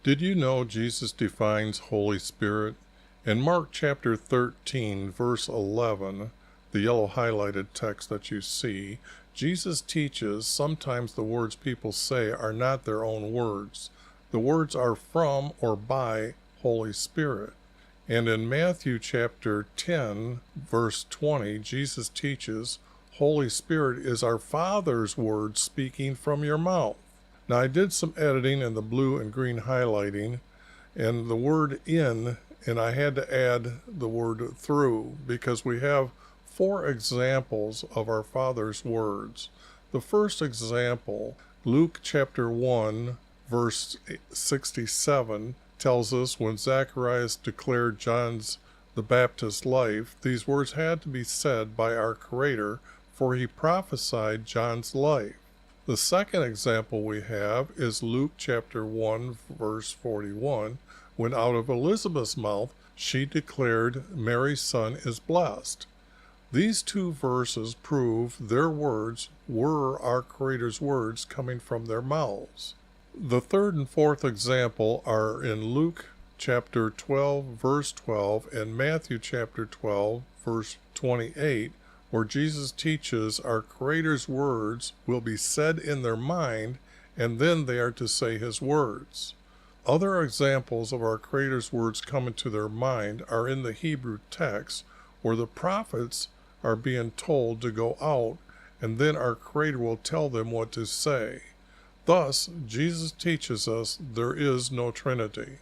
Did you know Jesus defines Holy Spirit? In Mark chapter 13, verse 11, the yellow highlighted text that you see, Jesus teaches sometimes the words people say are not their own words. The words are from or by Holy Spirit. And in Matthew chapter 10, verse 20, Jesus teaches, Holy Spirit is our Father's word speaking from your mouth. Now, I did some editing in the blue and green highlighting, and the word in, and I had to add the word through, because we have 4 examples of our Father's words. The first example, Luke chapter 1, verse 67, tells us when Zacharias declared John's the Baptist's life, these words had to be said by our Creator, for he prophesied John's life. The second example we have is Luke chapter 1, verse 41, when out of Elizabeth's mouth she declared Mary's son is blessed. These 2 verses prove their words were our Creator's words coming from their mouths. The third and fourth example are in Luke chapter 12, verse 12, and Matthew chapter 12, verse 28, where Jesus teaches our Creator's words will be said in their mind, and then they are to say his words. Other examples of our Creator's words coming to their mind are in the Hebrew text, where the prophets are being told to go out, and then our Creator will tell them what to say. Thus, Jesus teaches us there is no Trinity.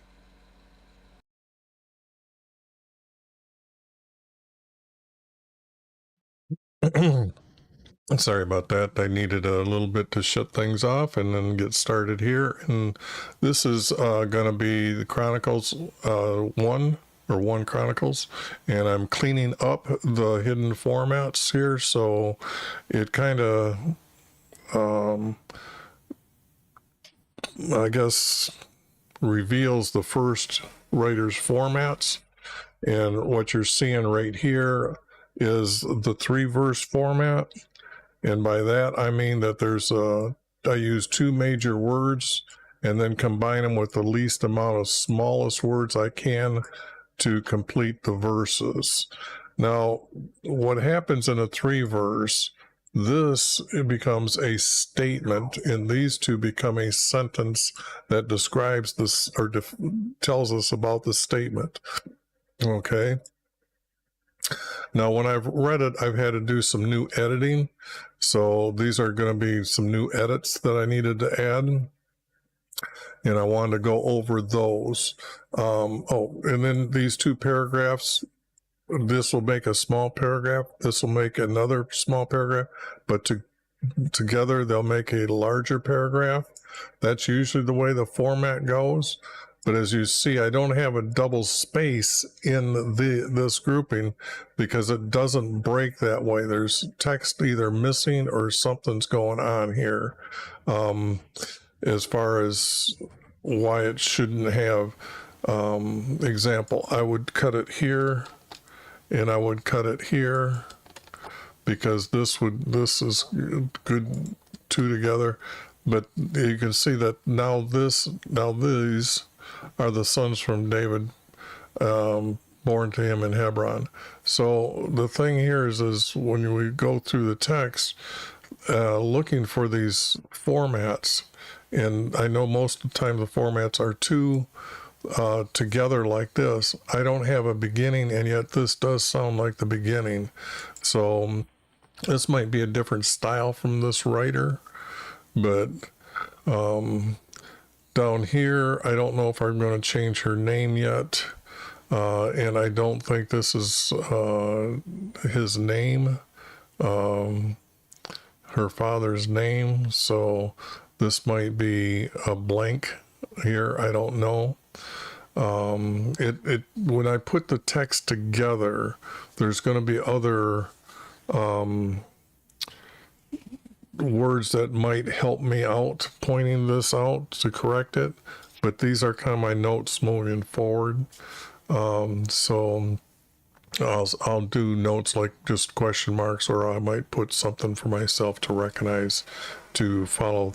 Sorry about that. I needed a little bit to shut things off and then get started here. And this is going to be the Chronicles 1 or 1 Chronicles. And I'm cleaning up the hidden formats here. So it kind of, I guess, reveals the first writer's formats. And what you're seeing right here is the 3-verse format. And by that, I mean that I use 2 major words and then combine them with the least amount of smallest words I can to complete the verses. Now, what happens in a 3-verse, it becomes a statement, and these 2 become a sentence that describes this or tells us about the statement. Okay. Now, when I've read it, I've had to do some new editing. So these are going to be some new edits that I needed to add. And I wanted to go over those. And then these 2 paragraphs, this will make a small paragraph. This will make another small paragraph. But together, they'll make a larger paragraph. That's usually the way the format goes. But as you see, I don't have a double space in this grouping because it doesn't break that way. There's text either missing or something's going on here. As far as why it shouldn't have, example, I would cut it here and I would cut it here because this is good 2 together. But you can see that now these are the sons from David, born to him in Hebron. So the thing here is when we go through the text, looking for these formats, and I know most of the time the formats are 2 together like this. I don't have a beginning, and yet this does sound like the beginning. So this might be a different style from this writer, but down here, I don't know if I'm going to change her name yet. And I don't think this is his name, her father's name. So this might be a blank here. I don't know. When I put the text together, there's going to be other words that might help me out pointing this out to correct it, but these are kind of my notes moving forward. So I'll do notes like just question marks, or I might put something for myself to recognize to follow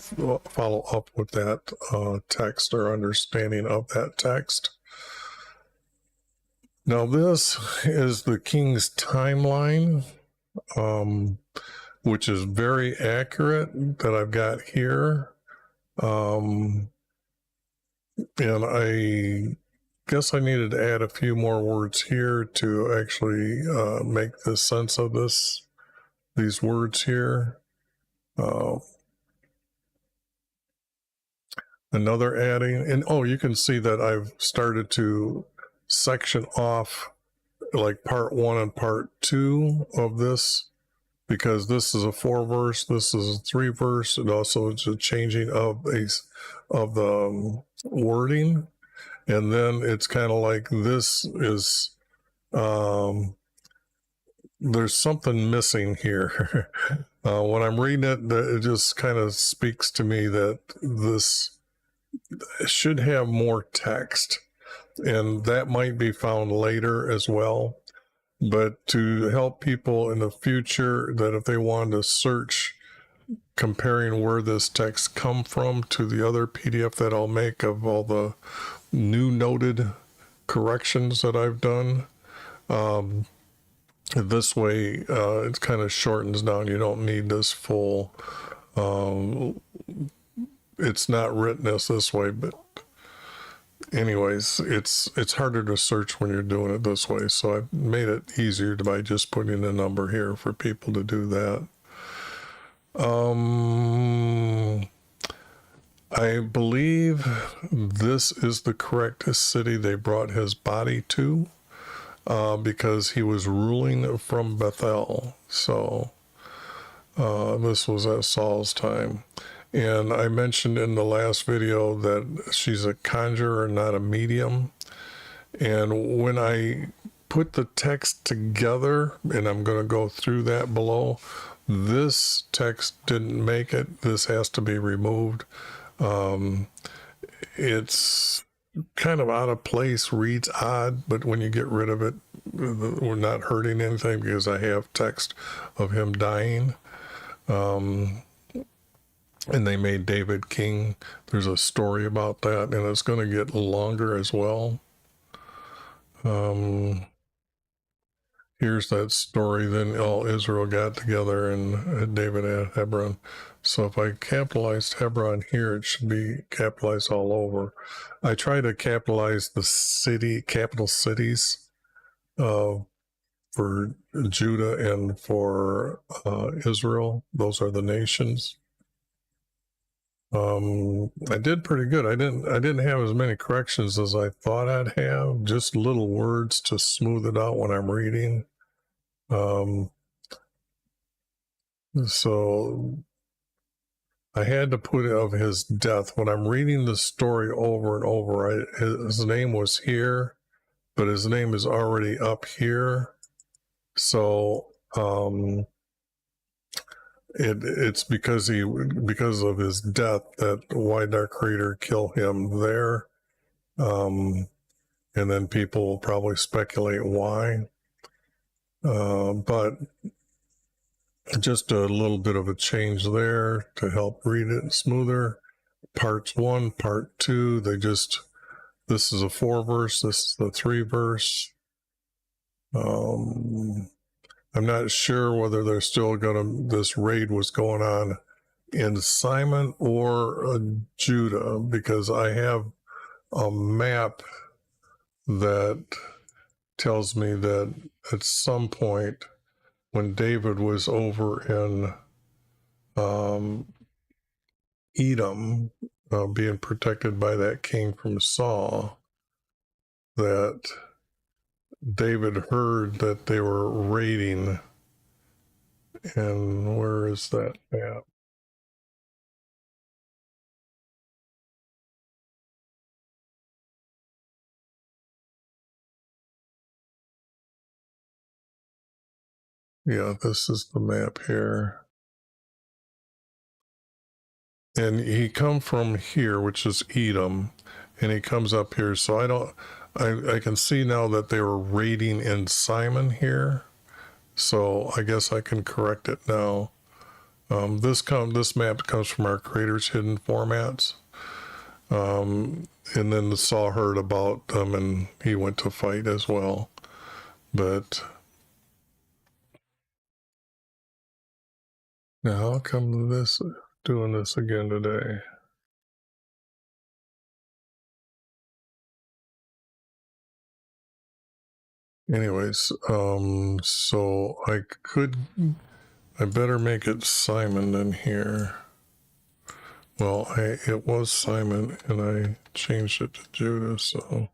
up with that text or understanding of that text. Now this is the king's timeline, which is very accurate that I've got here. And I guess I needed to add a few more words here to actually make the sense of these words here. Another adding, and oh, you can see that I've started to section off like part 1 and part 2 of this, because this is a 4 verse, this is a 3 verse, and also it's a changing of the wording. And then it's kind of like this is there's something missing here. When I'm reading it, it just kind of speaks to me that this should have more text, and that might be found later as well. But to help people in the future, that if they want to search comparing where this text come from to the other PDF that I'll make of all the new noted corrections that I've done, this way it kind of shortens down. You don't need this full it's not written as this way, but anyways, it's harder to search when you're doing it this way. So I've made it easier by just putting a number here for people to do that. I believe this is the correct city they brought his body to, because he was ruling from Bethel. So this was at Saul's time. And I mentioned in the last video that she's a conjurer, not a medium. And when I put the text together, and I'm going to go through that below, this text didn't make it. This has to be removed. It's kind of out of place, reads odd, but when you get rid of it, we're not hurting anything because I have text of him dying. And they made David king. There's a story about that, and it's going to get longer as well. Here's that story. Then all Israel got together and David at Hebron. So if I capitalized Hebron here, it should be capitalized all over. I try to capitalize the capital cities for Judah and for Israel. Those are the nations. I did pretty good. I didn't have as many corrections as I thought I'd have, just little words to smooth it out when I'm reading. So I had to put it of his death. When I'm reading the story over and over, his name was here, but his name is already up here. So it's because of his death that why Dark Creator kill him there, and then people will probably speculate why. But just a little bit of a change there to help read it smoother. Parts 1, part 2, this is a 4 verse, this is the 3 verse. I'm not sure whether they're still this raid was going on in Simon or Judah, because I have a map that tells me that at some point when David was over in Edom, being protected by that king from Saul, that David heard that they were raiding. And where is that map? Yeah, this is the map here. And he come from here, which is Edom, and he comes up here. So I can see now that they were raiding in Simon here. So I guess I can correct it now. This map comes from our Creators Hidden formats. And then Saul heard about them and he went to fight as well. But now how come this doing this again today? Anyways, so I better make it Simon in here. Well, it was Simon and I changed it to Judah, so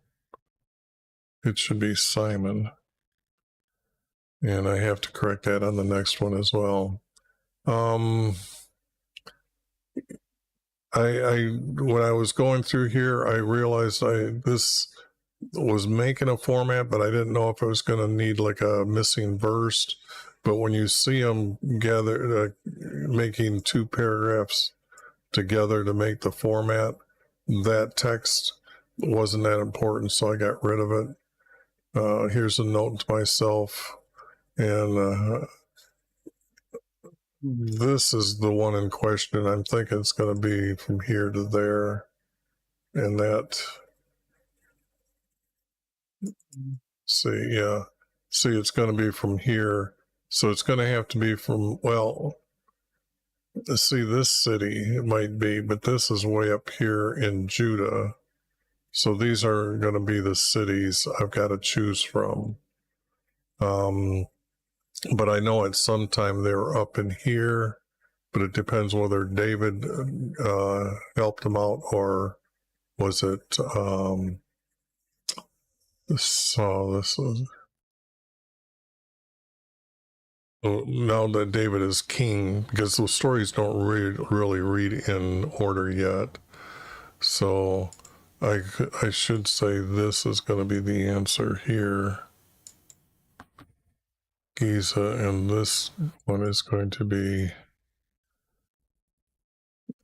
it should be Simon. And I have to correct that on the next one as well. When I was going through here, I realized this was making a format, but I didn't know if I was going to need like a missing verse. But when you see them making two paragraphs together to make the format, that text wasn't that important, so I got rid of it. Here's a note to myself, and this is the one in question. I'm thinking it's going to be from here to there, and that. See, it's going to be from here. So it's going to have to be from, well, see, this city it might be, but this is way up here in Judah. So these are going to be the cities I've got to choose from. But I know at some time they were up in here, but it depends whether David helped them out or was it, so this is, now that David is king, because the stories don't really read in order yet. So I should say this is going to be the answer here. Giza, and this one is going to be,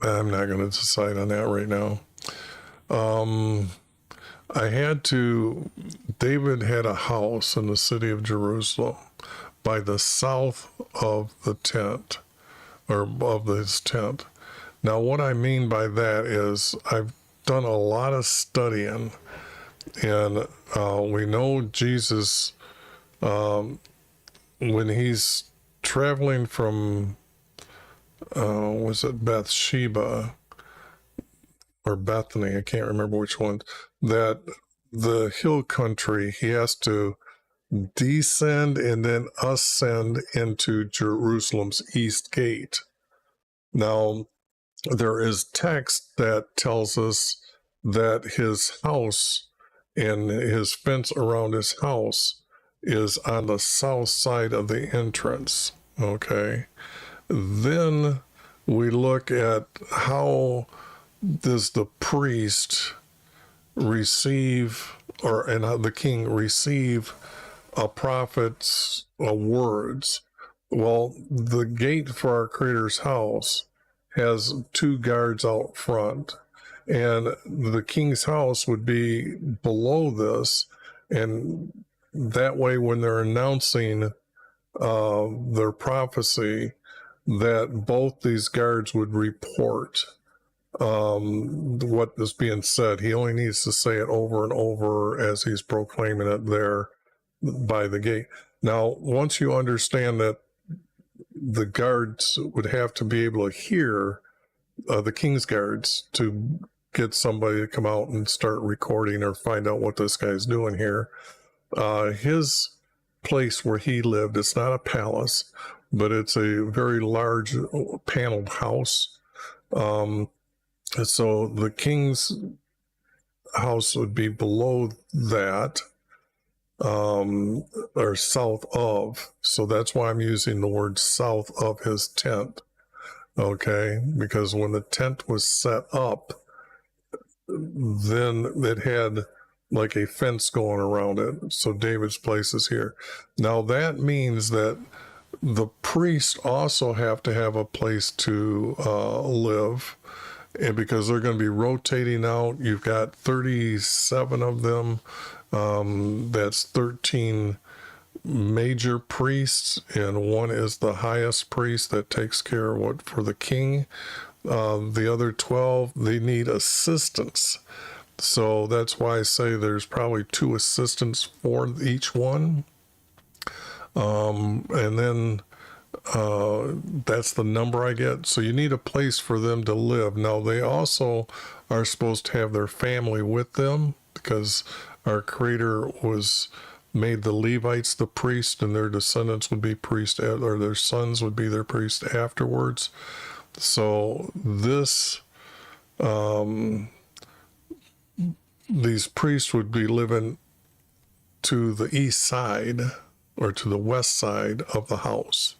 I'm not going to decide on that right now. David had a house in the city of Jerusalem by the south of the tent, or of this tent. Now, what I mean by that is I've done a lot of studying, and we know Jesus, when he's traveling from, was it Bathsheba or Bethany? I can't remember which one. That the hill country, he has to descend and then ascend into Jerusalem's east gate. Now, there is text that tells us that his house and his fence around his house is on the south side of the entrance. Okay. Then we look at how does the priest receive, and how the king receive a prophet's words. Well, the gate for our Creator's house has two guards out front, and the king's house would be below this, and that way when they're announcing their prophecy, that both these guards would report what is being said. He only needs to say it over and over as he's proclaiming it there by the gate. Now, once you understand that the guards would have to be able to hear the king's guards to get somebody to come out and start recording or find out what this guy's doing here. His place where he lived, it's not a palace, but it's a very large paneled house. So the king's house would be below that, or south of. So that's why I'm using the word south of his tent. Okay, because when the tent was set up, then it had like a fence going around it. So David's place is here. Now that means that the priests also have to have a place to live. And because they're going to be rotating out, you've got 37 of them. That's 13 major priests, and one is the highest priest that takes care of what for the king. The other 12, they need assistance. So that's why I say there's probably 2 assistants for each one. And then that's the number I get. So you need a place for them to live. Now, they also are supposed to have their family with them, because our Creator made the Levites the priest, and their descendants would be priests, or their sons would be their priests afterwards. So these priests would be living to the east side or to the west side of the house.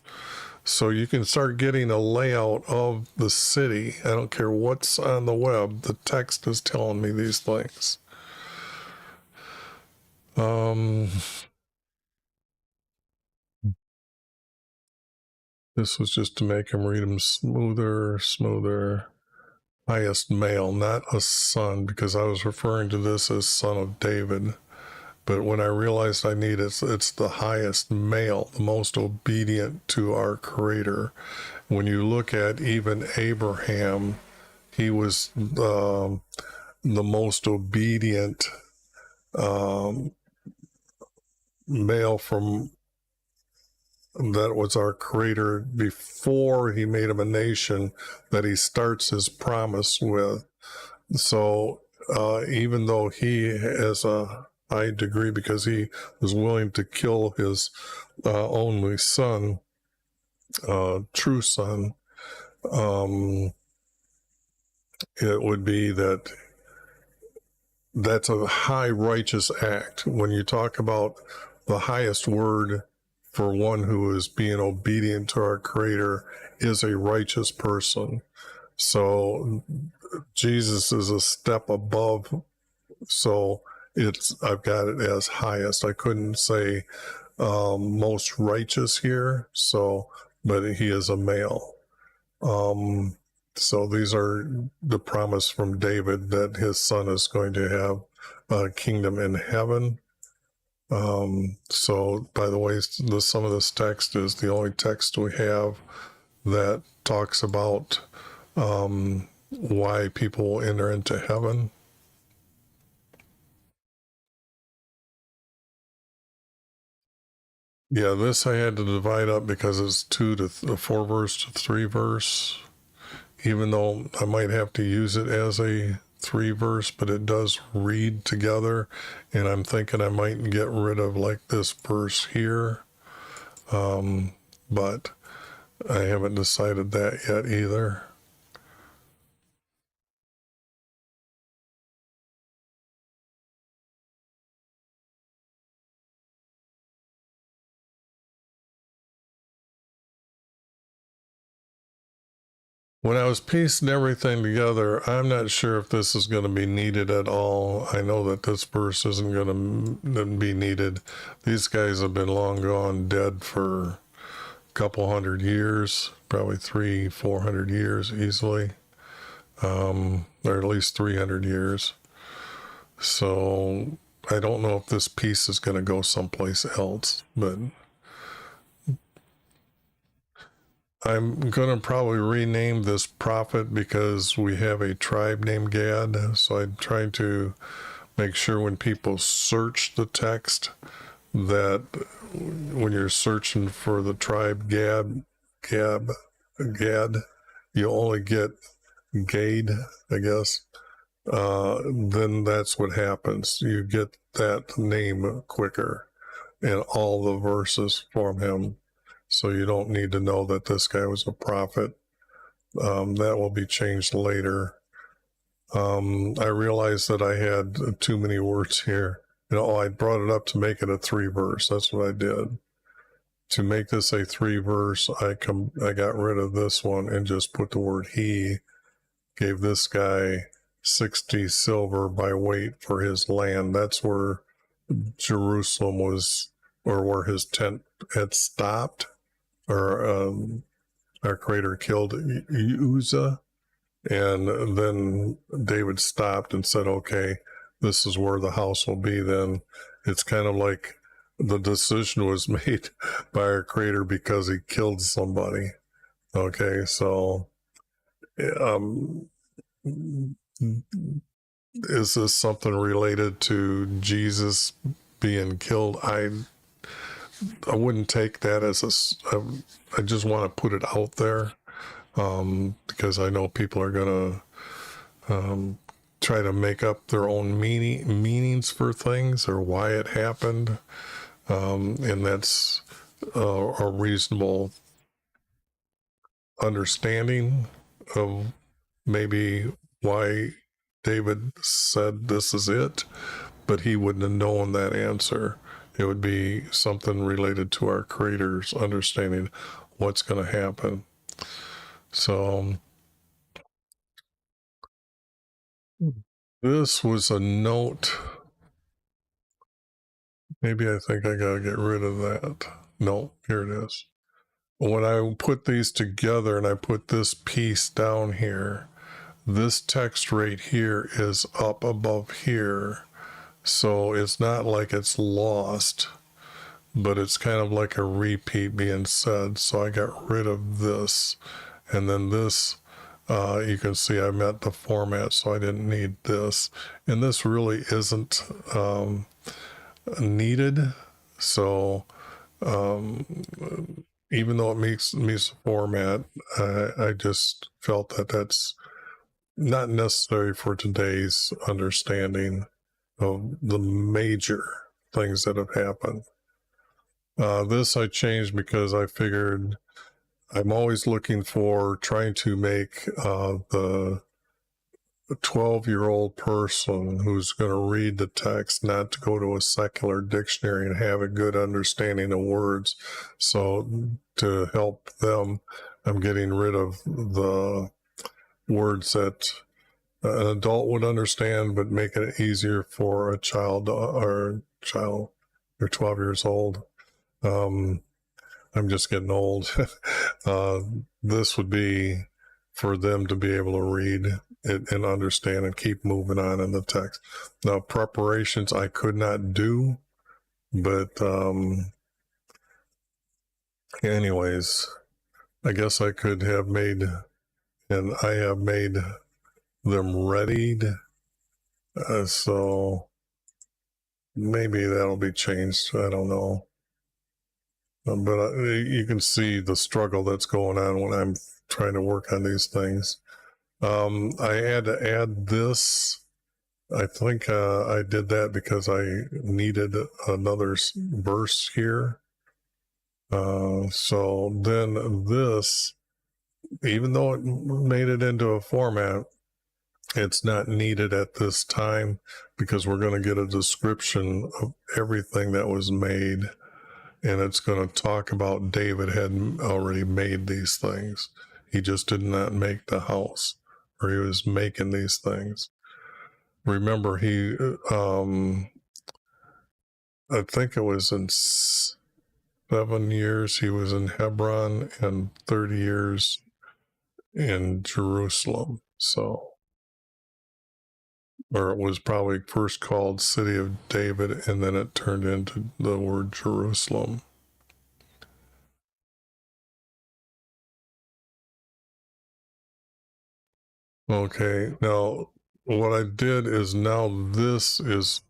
So you can start getting a layout of the city. I don't care what's on the web, the text is telling me these things. This was just to make him read them smoother. Highest male, not a son, because I was referring to this as son of David. But when I realized I need it, it's the highest male, the most obedient to our Creator. When you look at even Abraham, he was the most obedient male from that was our Creator before he made him a nation that he starts his promise with. So even though he has a high degree, because he was willing to kill his only son, true son, it would be that's a high righteous act. When you talk about the highest word for one who is being obedient to our Creator is a righteous person. So Jesus is a step above. So I've got it as highest. I couldn't say most righteous here. But he is a male. So these are the promise from David that his son is going to have a kingdom in heaven. So by the way, some of this text is the only text we have that talks about why people will enter into heaven. Yeah, this I had to divide up because it's 4 verse to 3 verse, even though I might have to use it as a 3 verse, but it does read together, and I'm thinking I might get rid of like this verse here, but I haven't decided that yet either. When I was piecing everything together, I'm not sure if this is going to be needed at all. I know that this verse isn't going to be needed. These guys have been long gone, dead for a couple hundred years, probably 300-400 years easily, or at least 300 years. So I don't know if this piece is going to go someplace else, but I'm going to probably rename this prophet because we have a tribe named Gad. So I tried to make sure when people search the text that when you're searching for the tribe Gad, you only get Gad, I guess. Then that's what happens. You get that name quicker and all the verses from him. So you don't need to know that this guy was a prophet. That will be changed later. I realized that I had too many words here. I brought it up to make it a 3 verse. That's what I did. To make this a 3 verse, I got rid of this one and just put the word he. Gave this guy 60 silver by weight for his land. That's where Jerusalem was, or where his tent had stopped. Or our Creator killed Uzzah, and then David stopped and said, okay, this is where the house will be then. It's kind of like the decision was made by our creator because he killed somebody. Okay, so um, is this something related to Jesus being killed? I wouldn't take that as I just want to put it out there, because I know people are going to try to make up their own meanings for things or why it happened, and that's a reasonable understanding of maybe why David said this is it, but he wouldn't have known that answer. It would be something related to our creator's understanding what's going to happen. So this was a note. Maybe I think I got to get rid of that. No, here it is. When I put these together and I put this piece down here, this text right here is up above here. So it's not like it's lost, but it's kind of like a repeat being said. So I got rid of this. And then this, you can see I met the format, so I didn't need this. And this really isn't needed. So even though it meets the format, I just felt that that's not necessary for today's understanding of the major things that have happened. This I changed because I figured I'm always looking for trying to make the 12-year-old person who's going to read the text not to go to a secular dictionary and have a good understanding of words. So to help them, I'm getting rid of the words that an adult would understand, but making it easier for a child or they're 12 years old. I'm just getting old. This would be for them to be able to read it and understand and keep moving on in the text. Now, preparations I could not do, but anyways, I guess I could have made, and I have made them readied. So maybe that'll be changed. I don't know. But you can see the struggle that's going on when I'm trying to work on these things. I had to add this. I think I did that because I needed another verse here. So then this, even though it made it into a format, it's not needed at this time because we're going to get a description of everything that was made. And it's going to talk about David had already made these things. He just did not make the house, or he was making these things. Remember, I think it was in 7 years he was in Hebron and 30 years in Jerusalem. So, or it was probably first called City of David, and then it turned into the word Jerusalem. Okay, now what I did is now this is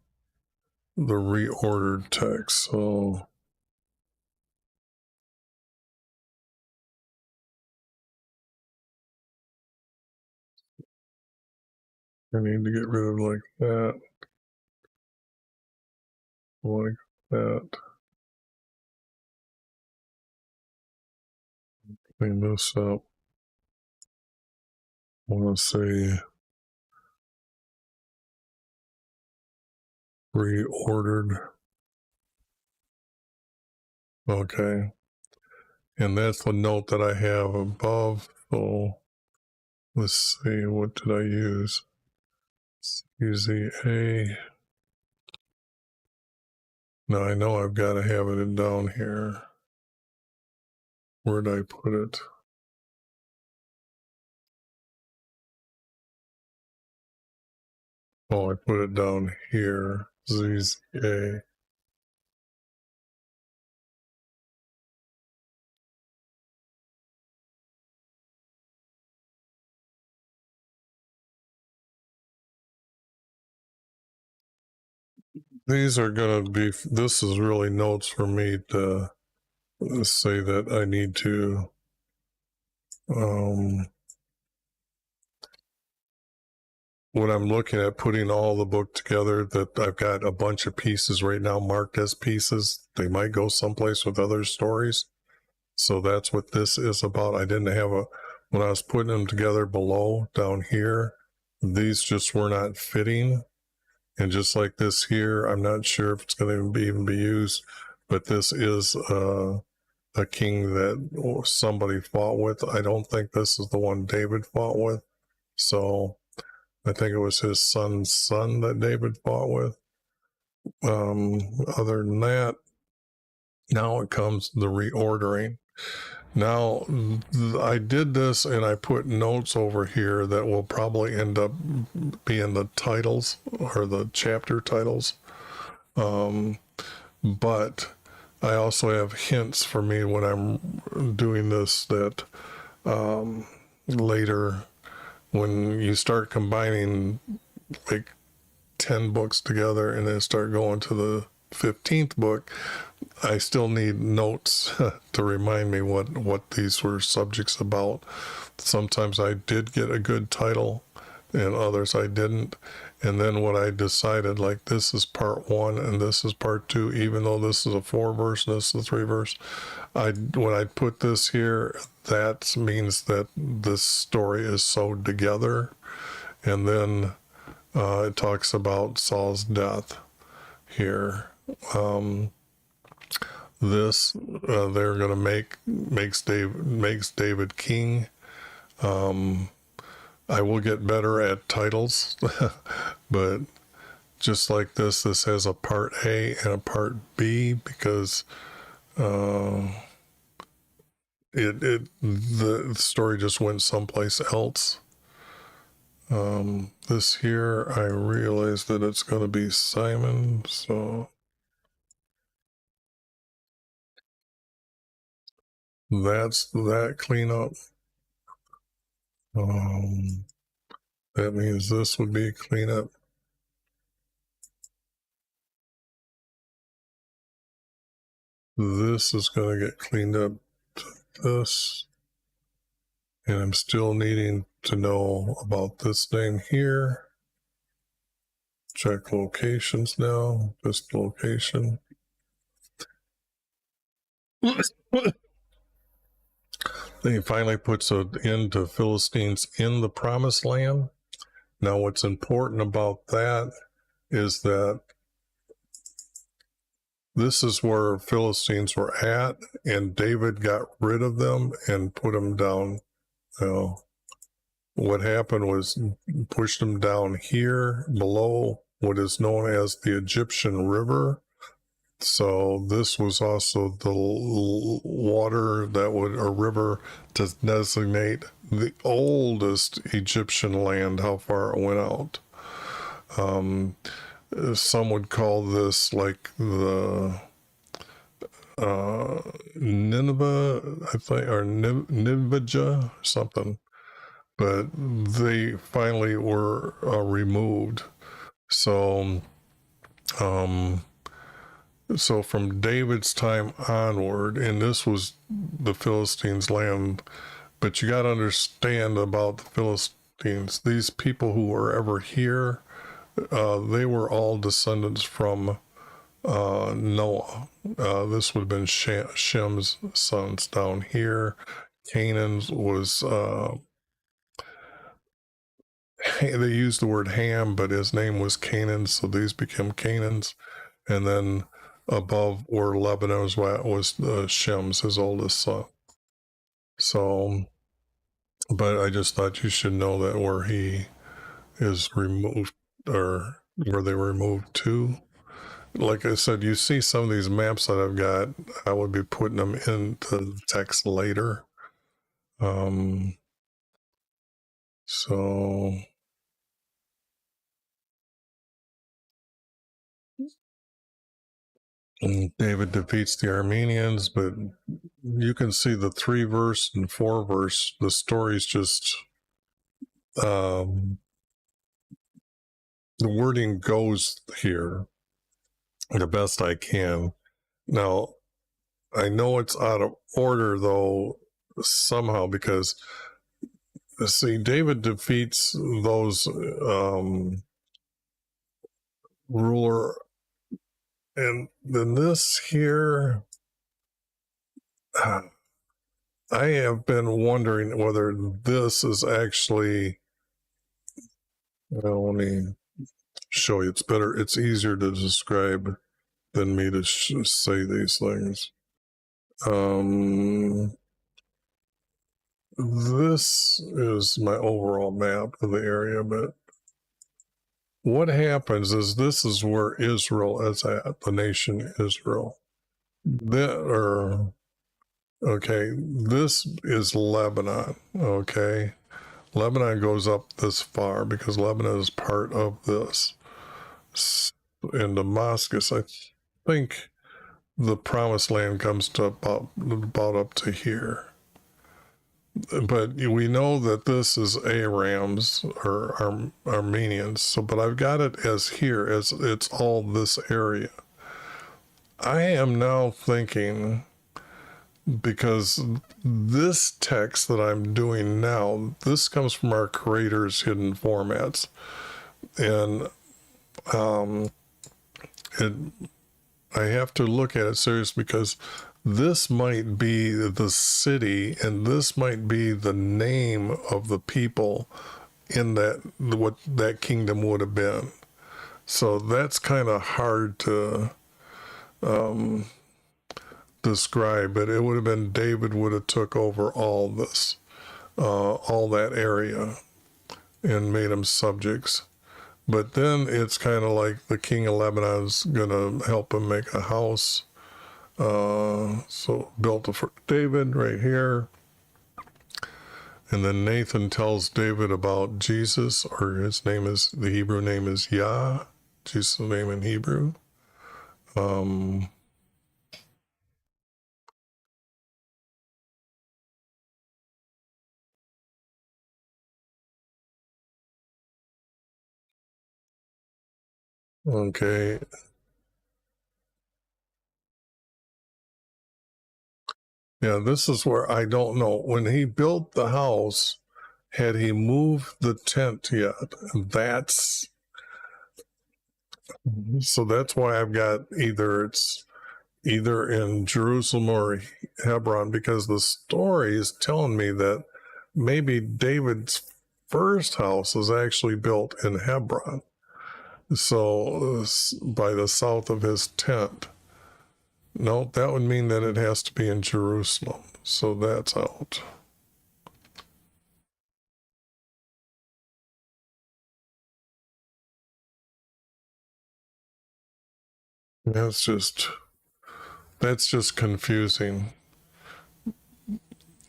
the reordered text. So I need to get rid of like that, like that. Clean this up. I want to say reordered. Okay. And that's the note that I have above. So let's see, what did I use? Use the A. Now I know I've got to have it down here. Where'd I put it? Oh, I put it down here. ZZA. These are going to be, this is really notes for me to say that I need to, when I'm looking at putting all the book together, that I've got a bunch of pieces right now marked as pieces. They might go someplace with other stories. So that's what this is about. I didn't have when I was putting them together below down here, these just were not fitting. And just like this here, I'm not sure if it's going to even be used, but this is a king that somebody fought with. I don't think this is the one David fought with. So I think it was his son's son that David fought with. Other than that, now it comes the reordering. Now, I did this and I put notes over here that will probably end up being the titles or the chapter titles. But I also have hints for me when I'm doing this that later, when you start combining like 10 books together and then start going to the 15th book, I still need notes to remind me what these were subjects about. Sometimes I did get a good title and others I didn't. And then what I decided, like this is part 1 and this is part 2, even though this is a 4 verse and this is a 3 verse, when I put this here, that means that this story is sewed together. And then it talks about Saul's death here. This they're going to makes David king. I will get better at titles, but just like this has a part A and a part B because the story just went someplace else. This here, I realize that it's going to be Simon, so that's that cleanup. That means this would be cleanup. This is going to get cleaned up to this. And I'm still needing to know about this name here. Check locations now, just location. Then he finally puts an end to Philistines in the promised land. Now what's important about that is that this is where Philistines were at, and David got rid of them and put them down. What happened was pushed them down here below what is known as the Egyptian River. So this was also the water that would, a river to designate the oldest Egyptian land, how far it went out. Some would call this like the Nineveh, I think, or Nivja, something. But they finally were removed. So, so from David's time onward, and this was the Philistines' land, but you got to understand about the Philistines. These people who were ever here, they were all descendants from Noah. This would have been Shem's sons down here. Canaan's was, they used the word Ham, but his name was Canaan, so these became Canaans. And then above where Lebanon was Shem's, his oldest son. So, but I just thought you should know that where he is removed, or where they were removed to. Like I said, you see some of these maps that I've got, I would be putting them into the text later. So David defeats the Armenians, but you can see the 3 verse and 4 verse, the story's just the wording goes here. the best I can. Now, I know it's out of order though, somehow, because see, David defeats those ruler, and then this here, I have been wondering whether this is actually, well, let me show you. It's better, it's easier to describe than me to say these things. This is my overall map of the area, but what happens is this is where Israel is at, the nation Israel. Okay, this is Lebanon, okay? Lebanon goes up this far because Lebanon is part of this. In Damascus, I think the promised land comes to about up to here. But we know that this is Aram's or Armenians. So, but I've got it as here, as it's all this area. I am now thinking, because this text that I'm doing now, this comes from our creator's hidden formats. And I have to look at it seriously because this might be the city and this might be the name of the people in that, what that kingdom would have been. So that's kind of hard to describe, but it would have been David would have took over all this, all that area and made them subjects. But then it's kind of like the king of Lebanon's going to help him make a house. So built for David right here. And then Nathan tells David about Jesus, or his name is, the Hebrew name is Yah, Jesus' name in Hebrew. Okay. Yeah, this is where I don't know. When he built the house, had he moved the tent yet? So that's why I've got it's either in Jerusalem or Hebron, because the story is telling me that maybe David's first house was actually built in Hebron. So by the south of his tent. No, that would mean that it has to be in Jerusalem. So that's out. That's just confusing.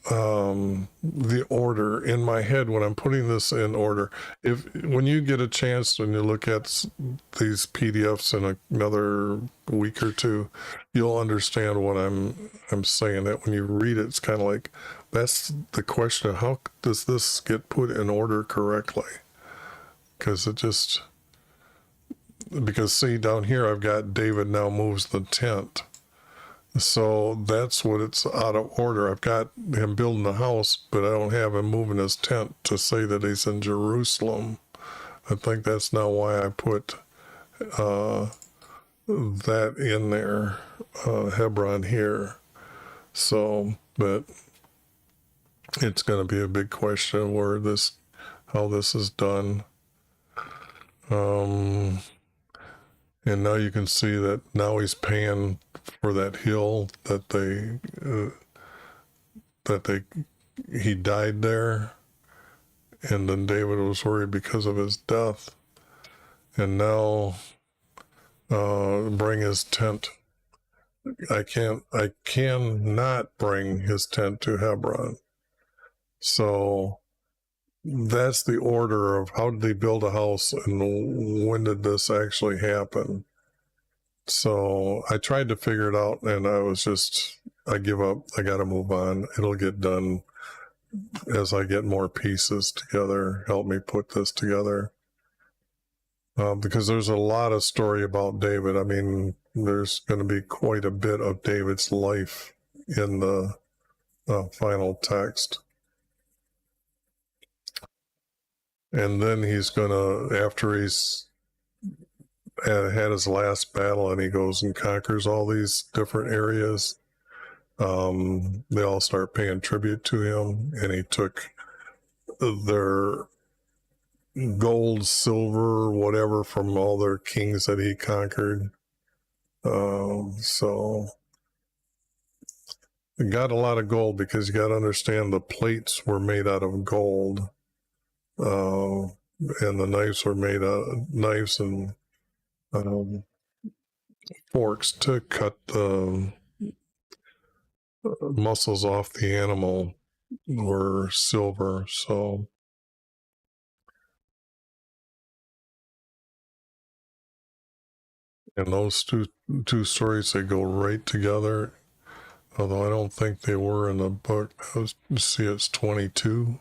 The order in my head when I'm putting this in order. When you get a chance and you look at these PDFs in another week or two, you'll understand what I'm saying. That when you read it, it's kind of like that's the question: how does this get put in order correctly? Because see down here, I've got David now moves the tent. So that's what it's out of order. I've got him building the house, but I don't have him moving his tent to say that he's in Jerusalem. I think that's not why I put that in there, Hebron here. So, but it's going to be a big question how this is done. And now you can see that now he's paying for that hill that he died there, and then David was worried because of his death, and now bring his tent. I cannot bring his tent to Hebron. So that's the order of how did they build a house and when did this actually happen. So I tried to figure it out and I give up. I got to move on. It'll get done as I get more pieces together. Help me put this together. Because there's a lot of story about David. I mean, there's going to be quite a bit of David's life in the final text. And then he's going to, after he's had his last battle and he goes and conquers all these different areas, they all start paying tribute to him, and he took their gold, silver, whatever from all their kings that he conquered. So he got a lot of gold, because you got to understand the plates were made out of gold, and the knives were made out of knives and forks to cut the muscles off the animal were silver. So and those two stories, they go right together, although I don't think they were in the book. See, it's 22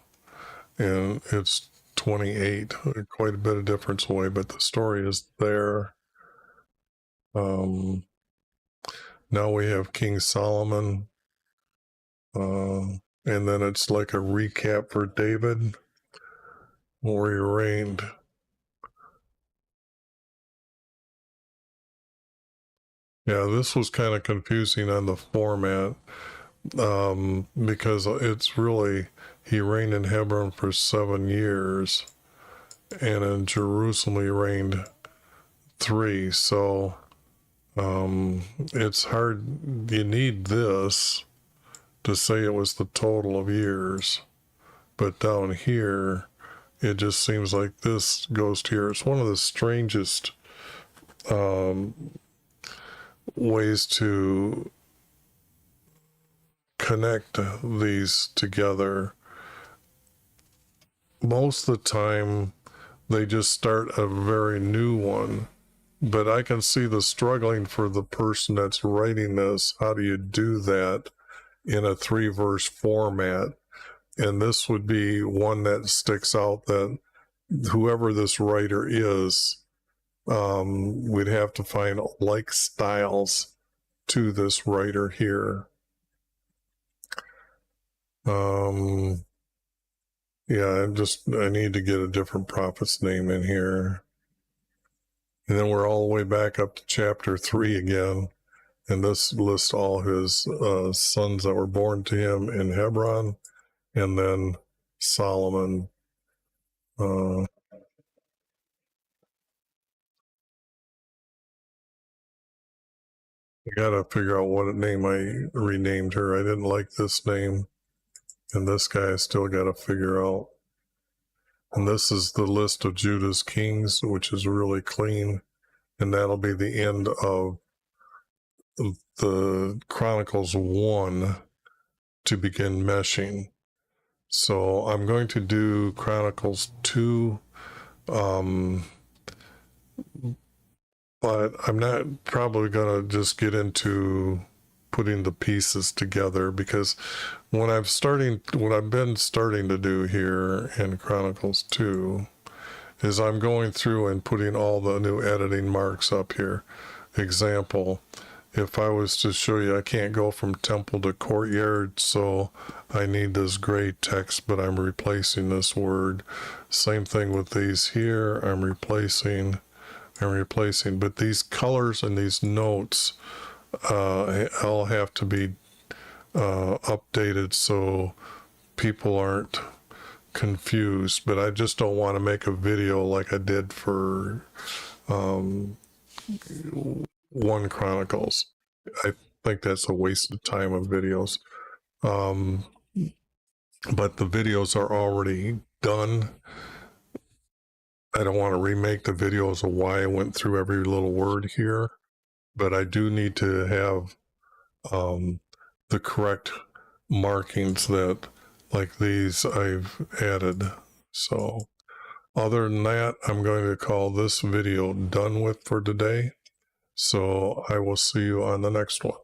and it's 28, quite a bit of difference away, but the story is there. Now we have King Solomon, and then it's like a recap for David, where he reigned. Yeah, this was kind of confusing on the format, because it's really, he reigned in Hebron for 7 years, and in Jerusalem he reigned 3. So it's hard. You need this to say it was the total of years, but down here it just seems like this goes to here. It's one of the strangest ways to connect these together. Most of the time they just start a very new one, but I can see the struggling for the person that's writing this. How do you do that in a 3-verse format? And this would be one that sticks out, that whoever this writer is, we'd have to find like styles to this writer here. Yeah, I need to get a different prophet's name in here. And then we're all the way back up to chapter 3 again. And this lists all his sons that were born to him in Hebron, and then Solomon. I gotta figure out what name I renamed her. I didn't like this name, and this guy I still gotta figure out. And this is the list of Judah's kings, which is really clean, and that'll be the end of the Chronicles 1 to begin meshing. So I'm going to do Chronicles 2, but I'm not probably going to just get into putting the pieces together, because what I've been starting to do here in Chronicles 2 is I'm going through and putting all the new editing marks up here. Example, if I was to show you, I can't go from temple to courtyard, so I need this gray text, but I'm replacing this word. Same thing with these here, I'm replacing, but these colors and these notes all have to be updated so people aren't confused. But I just don't want to make a video like I did for 1 Chronicles. I think that's a waste of time of videos. But the videos are already done. I don't want to remake the videos of why I went through every little word here, but I do need to have the correct markings that, like these, I've added. So other than that, I'm going to call this video done with for today. So I will see you on the next one.